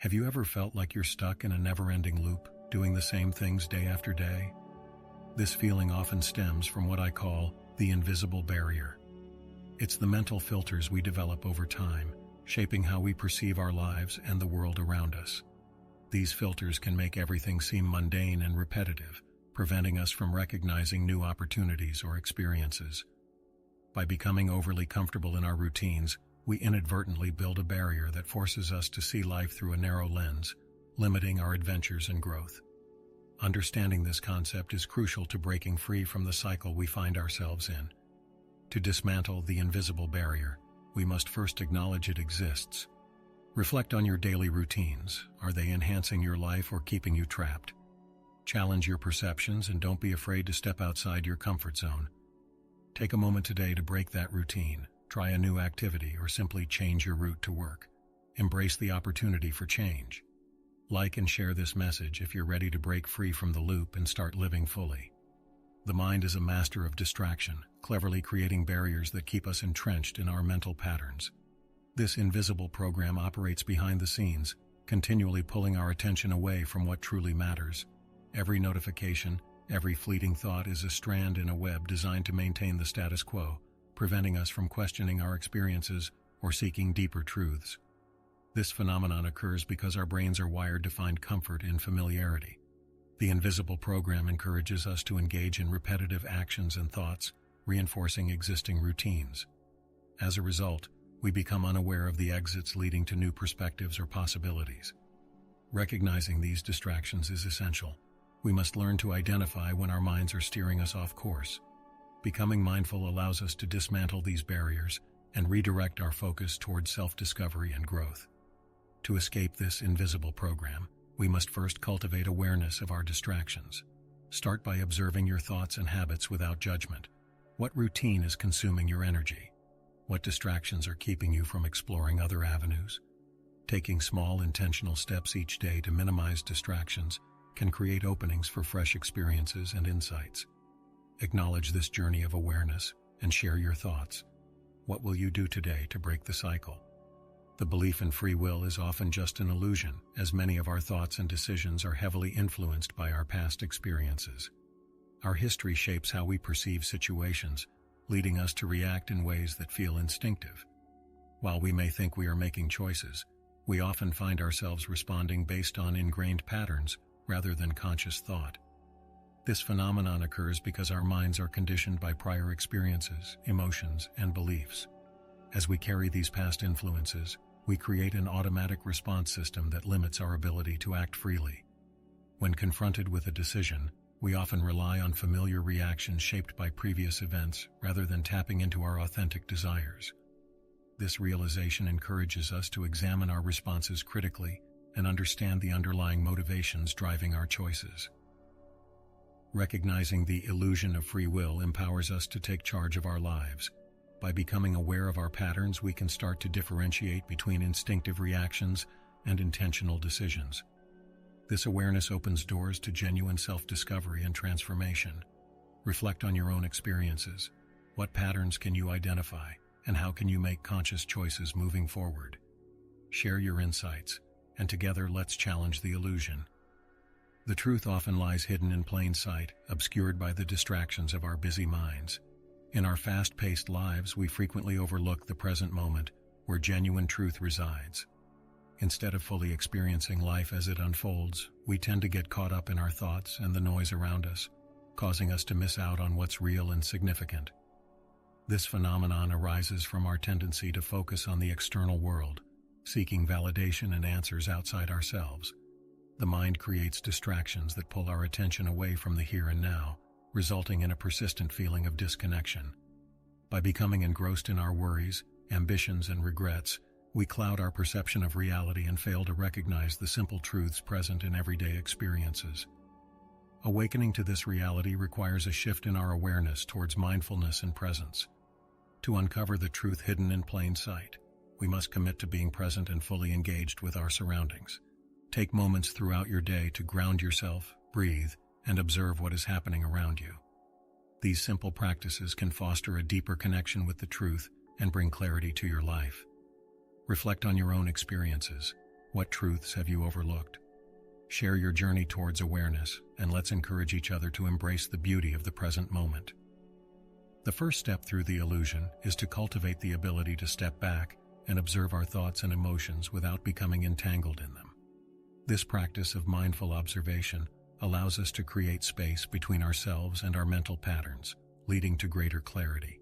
Have you ever felt like you're stuck in a never-ending loop, doing the same things day after day? This feeling often stems from what I call the invisible barrier. It's the mental filters we develop over time, shaping how we perceive our lives and the world around us. These filters can make everything seem mundane and repetitive, preventing us from recognizing new opportunities or experiences. By becoming overly comfortable in our routines, we inadvertently build a barrier that forces us to see life through a narrow lens, limiting our adventures and growth. Understanding this concept is crucial to breaking free from the cycle we find ourselves in. To dismantle the invisible barrier, we must first acknowledge it exists. Reflect on your daily routines. Are they enhancing your life or keeping you trapped? Challenge your perceptions and don't be afraid to step outside your comfort zone. Take a moment today to break that routine. Try a new activity or simply change your route to work. Embrace the opportunity for change. Like and share this message if you're ready to break free from the loop and start living fully. The mind is a master of distraction, cleverly creating barriers that keep us entrenched in our mental patterns. This invisible program operates behind the scenes, continually pulling our attention away from what truly matters. Every notification, every fleeting thought is a strand in a web designed to maintain the status quo, preventing us from questioning our experiences or seeking deeper truths. This phenomenon occurs because our brains are wired to find comfort in familiarity. The invisible program encourages us to engage in repetitive actions and thoughts, reinforcing existing routines. As a result, we become unaware of the exits leading to new perspectives or possibilities. Recognizing these distractions is essential. We must learn to identify when our minds are steering us off course. Becoming mindful allows us to dismantle these barriers and redirect our focus towards self-discovery and growth. To escape this invisible program, we must first cultivate awareness of our distractions. Start by observing your thoughts and habits without judgment. What routine is consuming your energy? What distractions are keeping you from exploring other avenues? Taking small, intentional steps each day to minimize distractions can create openings for fresh experiences and insights. Acknowledge this journey of awareness and share your thoughts. What will you do today to break the cycle? The belief in free will is often just an illusion, as many of our thoughts and decisions are heavily influenced by our past experiences. Our history shapes how we perceive situations, leading us to react in ways that feel instinctive. While we may think we are making choices, we often find ourselves responding based on ingrained patterns rather than conscious thought. This phenomenon occurs because our minds are conditioned by prior experiences, emotions, and beliefs. As we carry these past influences, we create an automatic response system that limits our ability to act freely. When confronted with a decision, we often rely on familiar reactions shaped by previous events rather than tapping into our authentic desires. This realization encourages us to examine our responses critically and understand the underlying motivations driving our choices. Recognizing the illusion of free will empowers us to take charge of our lives. By becoming aware of our patterns, we can start to differentiate between instinctive reactions and intentional decisions. This awareness opens doors to genuine self-discovery and transformation. Reflect on your own experiences. What patterns can you identify, and how can you make conscious choices moving forward? Share your insights, and together let's challenge the illusion. The truth often lies hidden in plain sight, obscured by the distractions of our busy minds. In our fast-paced lives, we frequently overlook the present moment, where genuine truth resides. Instead of fully experiencing life as it unfolds, we tend to get caught up in our thoughts and the noise around us, causing us to miss out on what's real and significant. This phenomenon arises from our tendency to focus on the external world, seeking validation and answers outside ourselves. The mind creates distractions that pull our attention away from the here and now, resulting in a persistent feeling of disconnection. By becoming engrossed in our worries, ambitions, and regrets, we cloud our perception of reality and fail to recognize the simple truths present in everyday experiences. Awakening to this reality requires a shift in our awareness towards mindfulness and presence. To uncover the truth hidden in plain sight, we must commit to being present and fully engaged with our surroundings. Take moments throughout your day to ground yourself, breathe, and observe what is happening around you. These simple practices can foster a deeper connection with the truth and bring clarity to your life. Reflect on your own experiences. What truths have you overlooked? Share your journey towards awareness, and let's encourage each other to embrace the beauty of the present moment. The first step through the illusion is to cultivate the ability to step back and observe our thoughts and emotions without becoming entangled in them. This practice of mindful observation allows us to create space between ourselves and our mental patterns, leading to greater clarity.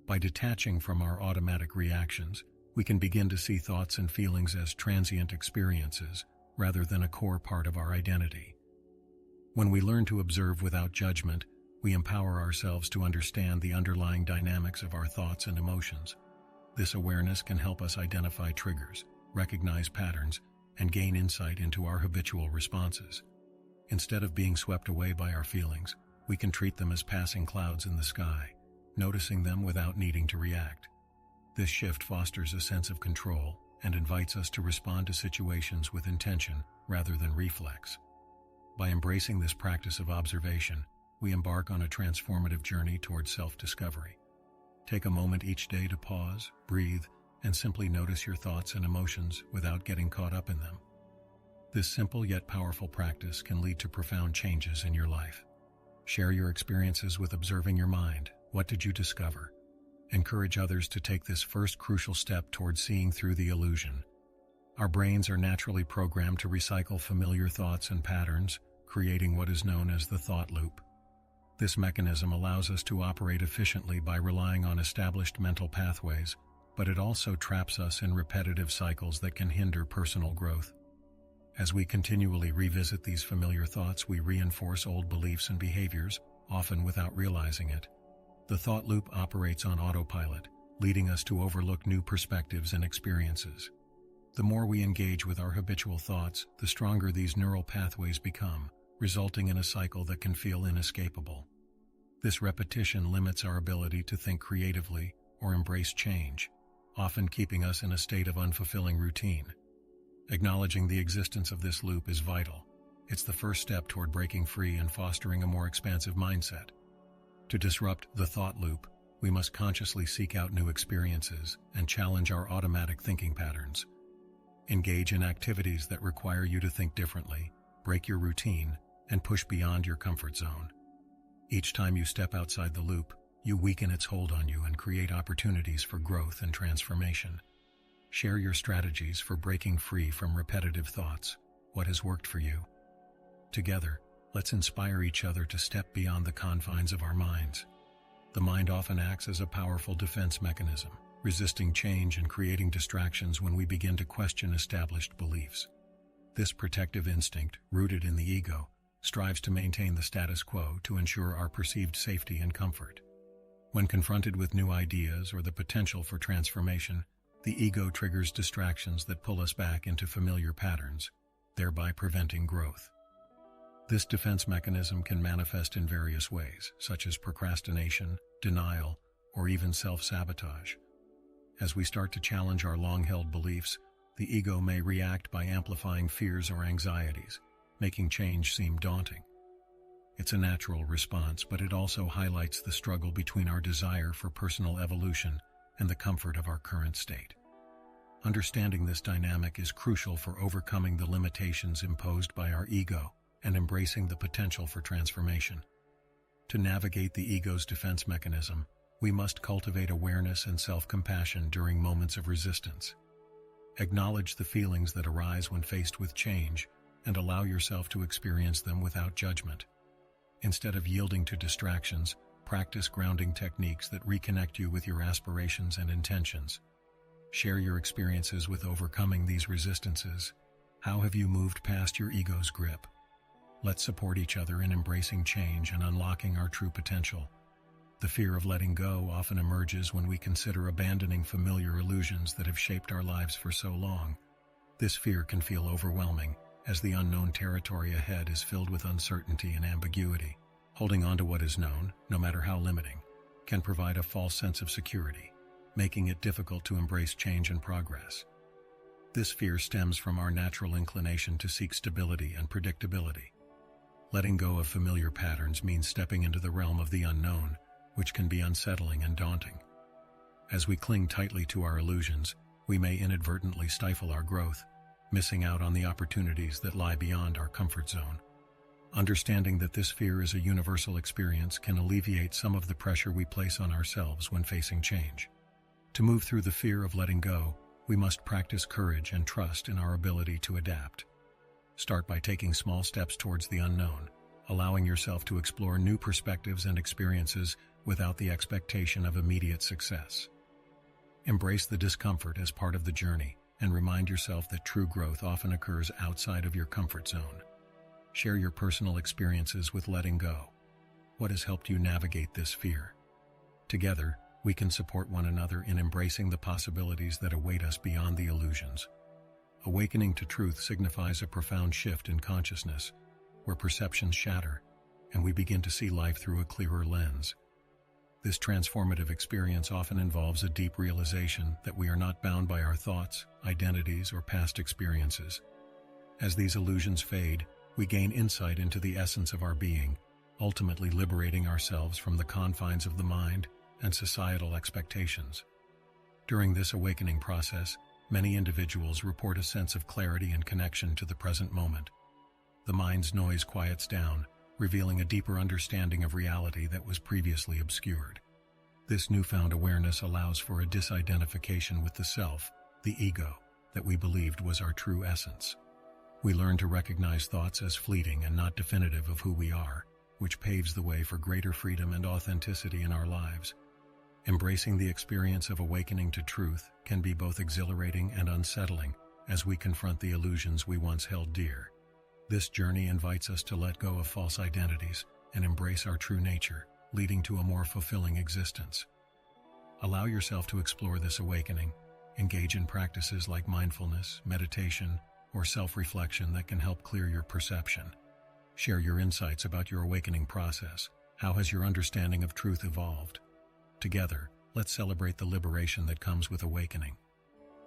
By detaching from our automatic reactions, we can begin to see thoughts and feelings as transient experiences rather than a core part of our identity. When we learn to observe without judgment, we empower ourselves to understand the underlying dynamics of our thoughts and emotions. This awareness can help us identify triggers, recognize patterns, and gain insight into our habitual responses. Instead of being swept away by our feelings, we can treat them as passing clouds in the sky, noticing them without needing to react. This shift fosters a sense of control and invites us to respond to situations with intention rather than reflex. By embracing this practice of observation, we embark on a transformative journey towards self-discovery. Take a moment each day to pause, breathe, and simply notice your thoughts and emotions without getting caught up in them. This simple yet powerful practice can lead to profound changes in your life. Share your experiences with observing your mind. What did you discover? Encourage others to take this first crucial step towards seeing through the illusion. Our brains are naturally programmed to recycle familiar thoughts and patterns, creating what is known as the thought loop. This mechanism allows us to operate efficiently by relying on established mental pathways, but it also traps us in repetitive cycles that can hinder personal growth. As we continually revisit these familiar thoughts, we reinforce old beliefs and behaviors, often without realizing it. The thought loop operates on autopilot, leading us to overlook new perspectives and experiences. The more we engage with our habitual thoughts, the stronger these neural pathways become, resulting in a cycle that can feel inescapable. This repetition limits our ability to think creatively or embrace change, often keeping us in a state of unfulfilling routine. Acknowledging the existence of this loop is vital. It's the first step toward breaking free and fostering a more expansive mindset. To disrupt the thought loop, we must consciously seek out new experiences and challenge our automatic thinking patterns. Engage in activities that require you to think differently, break your routine, and push beyond your comfort zone. Each time you step outside the loop, you weaken its hold on you and create opportunities for growth and transformation. Share your strategies for breaking free from repetitive thoughts. What has worked for you? Together, let's inspire each other to step beyond the confines of our minds. The mind often acts as a powerful defense mechanism, resisting change and creating distractions when we begin to question established beliefs. This protective instinct, rooted in the ego, strives to maintain the status quo to ensure our perceived safety and comfort. When confronted with new ideas or the potential for transformation, the ego triggers distractions that pull us back into familiar patterns, thereby preventing growth. This defense mechanism can manifest in various ways, such as procrastination, denial, or even self-sabotage. As we start to challenge our long-held beliefs, the ego may react by amplifying fears or anxieties, making change seem daunting. It's a natural response, but it also highlights the struggle between our desire for personal evolution and the comfort of our current state. Understanding this dynamic is crucial for overcoming the limitations imposed by our ego and embracing the potential for transformation. To navigate the ego's defense mechanism, we must cultivate awareness and self-compassion during moments of resistance. Acknowledge the feelings that arise when faced with change and allow yourself to experience them without judgment. Instead of yielding to distractions, practice grounding techniques that reconnect you with your aspirations and intentions. Share your experiences with overcoming these resistances. How have you moved past your ego's grip? Let's support each other in embracing change and unlocking our true potential. The fear of letting go often emerges when we consider abandoning familiar illusions that have shaped our lives for so long. This fear can feel overwhelming, as the unknown territory ahead is filled with uncertainty and ambiguity. Holding on to what is known, no matter how limiting, can provide a false sense of security, making it difficult to embrace change and progress. This fear stems from our natural inclination to seek stability and predictability. Letting go of familiar patterns means stepping into the realm of the unknown, which can be unsettling and daunting. As we cling tightly to our illusions, we may inadvertently stifle our growth, missing out on the opportunities that lie beyond our comfort zone. Understanding that this fear is a universal experience can alleviate some of the pressure we place on ourselves when facing change. To move through the fear of letting go, we must practice courage and trust in our ability to adapt. Start by taking small steps towards the unknown, allowing yourself to explore new perspectives and experiences without the expectation of immediate success. Embrace the discomfort as part of the journey and remind yourself that true growth often occurs outside of your comfort zone. Share your personal experiences with letting go. What has helped you navigate this fear? Together, we can support one another in embracing the possibilities that await us beyond the illusions. Awakening to truth signifies a profound shift in consciousness, where perceptions shatter and we begin to see life through a clearer lens. This transformative experience often involves a deep realization that we are not bound by our thoughts, identities, or past experiences. As these illusions fade, we gain insight into the essence of our being, ultimately liberating ourselves from the confines of the mind and societal expectations. During this awakening process, many individuals report a sense of clarity and connection to the present moment. The mind's noise quiets down, revealing a deeper understanding of reality that was previously obscured. This newfound awareness allows for a disidentification with the self, the ego, that we believed was our true essence. We learn to recognize thoughts as fleeting and not definitive of who we are, which paves the way for greater freedom and authenticity in our lives. Embracing the experience of awakening to truth can be both exhilarating and unsettling as we confront the illusions we once held dear. This journey invites us to let go of false identities and embrace our true nature, leading to a more fulfilling existence. Allow yourself to explore this awakening. Engage in practices like mindfulness, meditation, or self-reflection that can help clear your perception. Share your insights about your awakening process. How has your understanding of truth evolved? Together, let's celebrate the liberation that comes with awakening.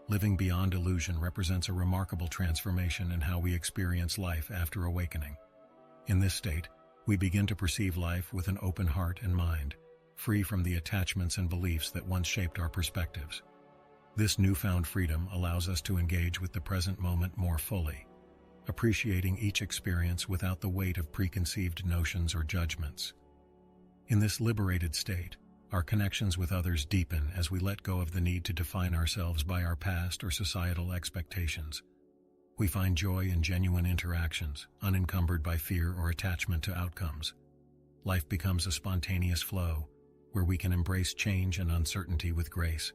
Living beyond illusion represents a remarkable transformation in how we experience life after awakening. In this state, we begin to perceive life with an open heart and mind, free from the attachments and beliefs that once shaped our perspectives. This newfound freedom allows us to engage with the present moment more fully, appreciating each experience without the weight of preconceived notions or judgments. In this liberated state, our connections with others deepen as we let go of the need to define ourselves by our past or societal expectations. We find joy in genuine interactions, unencumbered by fear or attachment to outcomes. Life becomes a spontaneous flow, where we can embrace change and uncertainty with grace.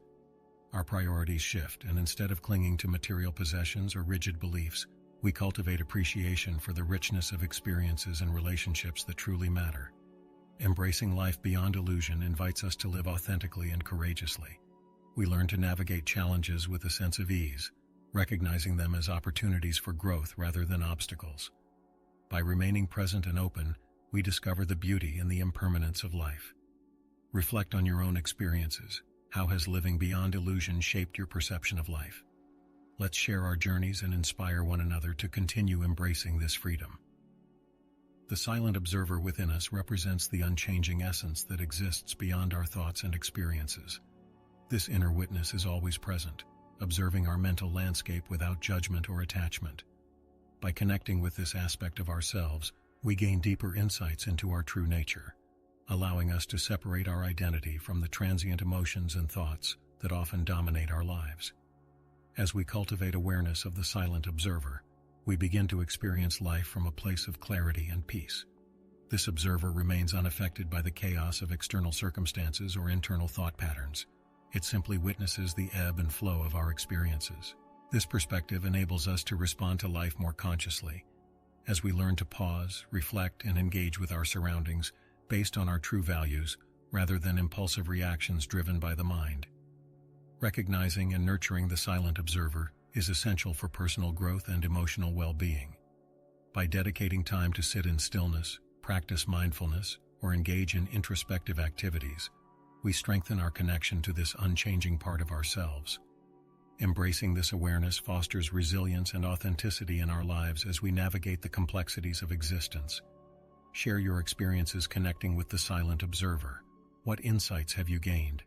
Our priorities shift, and instead of clinging to material possessions or rigid beliefs, we cultivate appreciation for the richness of experiences and relationships that truly matter. Embracing life beyond illusion invites us to live authentically and courageously. We learn to navigate challenges with a sense of ease, recognizing them as opportunities for growth rather than obstacles. By remaining present and open, we discover the beauty in the impermanence of life. Reflect on your own experiences. How has living beyond illusion shaped your perception of life? Let's share our journeys and inspire one another to continue embracing this freedom. The silent observer within us represents the unchanging essence that exists beyond our thoughts and experiences. This inner witness is always present, observing our mental landscape without judgment or attachment. By connecting with this aspect of ourselves, we gain deeper insights into our true nature, allowing us to separate our identity from the transient emotions and thoughts that often dominate our lives. As we cultivate awareness of the silent observer, we begin to experience life from a place of clarity and peace. This observer remains unaffected by the chaos of external circumstances or internal thought patterns. It simply witnesses the ebb and flow of our experiences. This perspective enables us to respond to life more consciously, as we learn to pause, reflect, and engage with our surroundings based on our true values rather than impulsive reactions driven by the mind. Recognizing and nurturing the silent observer is essential for personal growth and emotional well-being. By dedicating time to sit in stillness, practice mindfulness, or engage in introspective activities, we strengthen our connection to this unchanging part of ourselves. Embracing this awareness fosters resilience and authenticity in our lives as we navigate the complexities of existence. Share your experiences connecting with the silent observer. What insights have you gained?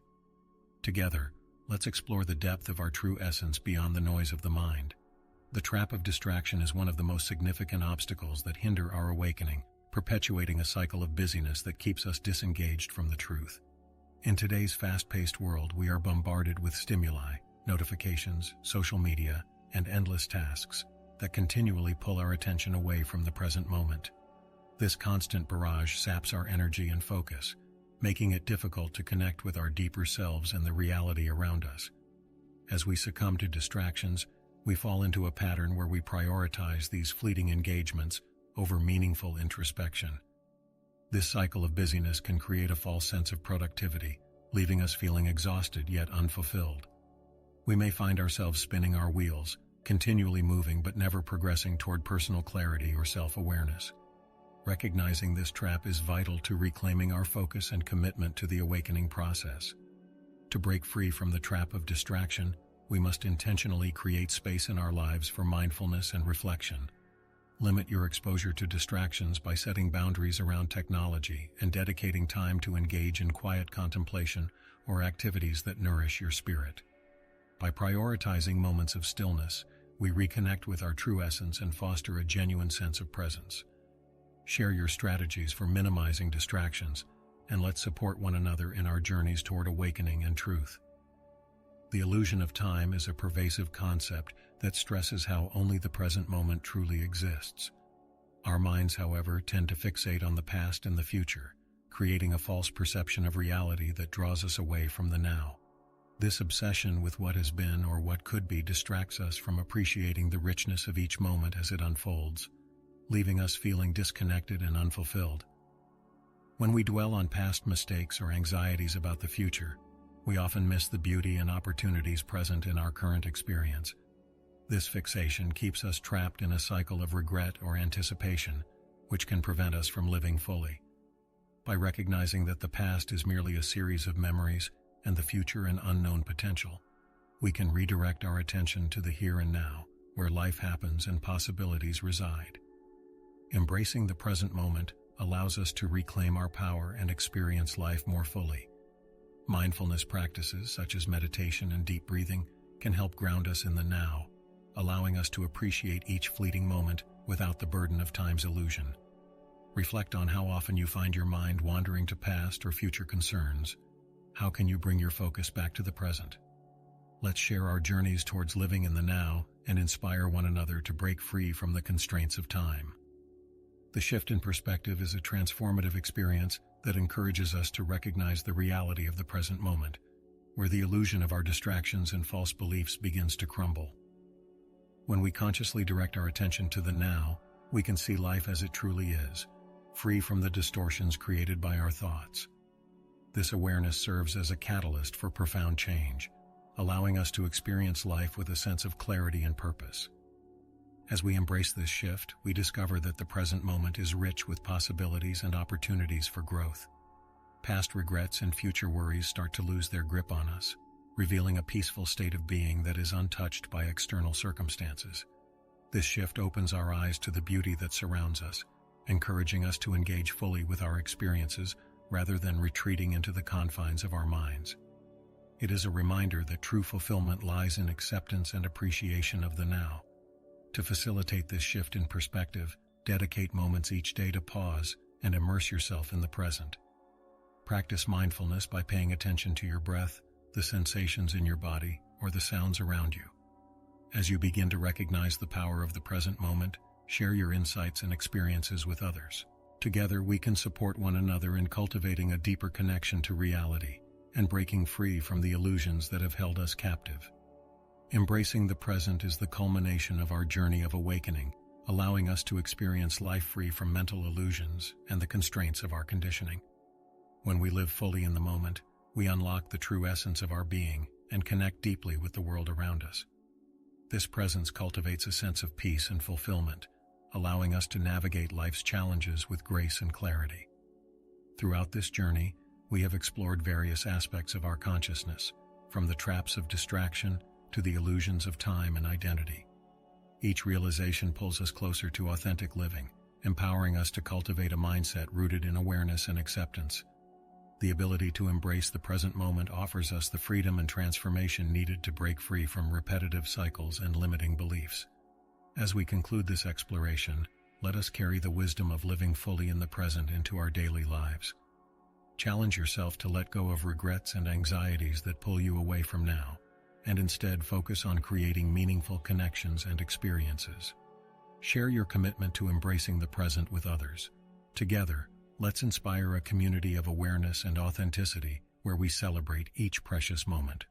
Together, let's explore the depth of our true essence beyond the noise of the mind. The trap of distraction is one of the most significant obstacles that hinder our awakening, perpetuating a cycle of busyness that keeps us disengaged from the truth. In today's fast-paced world, we are bombarded with stimuli, notifications, social media, and endless tasks that continually pull our attention away from the present moment. This constant barrage saps our energy and focus, making it difficult to connect with our deeper selves and the reality around us. As we succumb to distractions, we fall into a pattern where we prioritize these fleeting engagements over meaningful introspection. This cycle of busyness can create a false sense of productivity, leaving us feeling exhausted yet unfulfilled. We may find ourselves spinning our wheels, continually moving but never progressing toward personal clarity or self-awareness. Recognizing this trap is vital to reclaiming our focus and commitment to the awakening process. To break free from the trap of distraction, we must intentionally create space in our lives for mindfulness and reflection. Limit your exposure to distractions by setting boundaries around technology and dedicating time to engage in quiet contemplation or activities that nourish your spirit. By prioritizing moments of stillness, we reconnect with our true essence and foster a genuine sense of presence. Share your strategies for minimizing distractions, and let's support one another in our journeys toward awakening and truth. The illusion of time is a pervasive concept that stresses how only the present moment truly exists. Our minds, however, tend to fixate on the past and the future, creating a false perception of reality that draws us away from the now. This obsession with what has been or what could be distracts us from appreciating the richness of each moment as it unfolds, leaving us feeling disconnected and unfulfilled. When we dwell on past mistakes or anxieties about the future, we often miss the beauty and opportunities present in our current experience. This fixation keeps us trapped in a cycle of regret or anticipation, which can prevent us from living fully. By recognizing that the past is merely a series of memories and the future an unknown potential, we can redirect our attention to the here and now, where life happens and possibilities reside. Embracing the present moment allows us to reclaim our power and experience life more fully. Mindfulness practices such as meditation and deep breathing can help ground us in the now, allowing us to appreciate each fleeting moment without the burden of time's illusion. Reflect on how often you find your mind wandering to past or future concerns. How can you bring your focus back to the present? Let's share our journeys towards living in the now and inspire one another to break free from the constraints of time. The shift in perspective is a transformative experience that encourages us to recognize the reality of the present moment, where the illusion of our distractions and false beliefs begins to crumble. When we consciously direct our attention to the now, we can see life as it truly is, free from the distortions created by our thoughts. This awareness serves as a catalyst for profound change, allowing us to experience life with a sense of clarity and purpose. As we embrace this shift, we discover that the present moment is rich with possibilities and opportunities for growth. Past regrets and future worries start to lose their grip on us, revealing a peaceful state of being that is untouched by external circumstances. This shift opens our eyes to the beauty that surrounds us, encouraging us to engage fully with our experiences rather than retreating into the confines of our minds. It is a reminder that true fulfillment lies in acceptance and appreciation of the now. To facilitate this shift in perspective, dedicate moments each day to pause and immerse yourself in the present. Practice mindfulness by paying attention to your breath, the sensations in your body, or the sounds around you. As you begin to recognize the power of the present moment, share your insights and experiences with others. Together, we can support one another in cultivating a deeper connection to reality and breaking free from the illusions that have held us captive. Embracing the present is the culmination of our journey of awakening, allowing us to experience life free from mental illusions and the constraints of our conditioning. When we live fully in the moment, we unlock the true essence of our being and connect deeply with the world around us. This presence cultivates a sense of peace and fulfillment, allowing us to navigate life's challenges with grace and clarity. Throughout this journey, we have explored various aspects of our consciousness, from the traps of distraction to the illusions of time and identity. Each realization pulls us closer to authentic living, empowering us to cultivate a mindset rooted in awareness and acceptance. The ability to embrace the present moment offers us the freedom and transformation needed to break free from repetitive cycles and limiting beliefs. As we conclude this exploration, let us carry the wisdom of living fully in the present into our daily lives. Challenge yourself to let go of regrets and anxieties that pull you away from now, and instead focus on creating meaningful connections and experiences. Share your commitment to embracing the present with others. Together, let's inspire a community of awareness and authenticity where we celebrate each precious moment.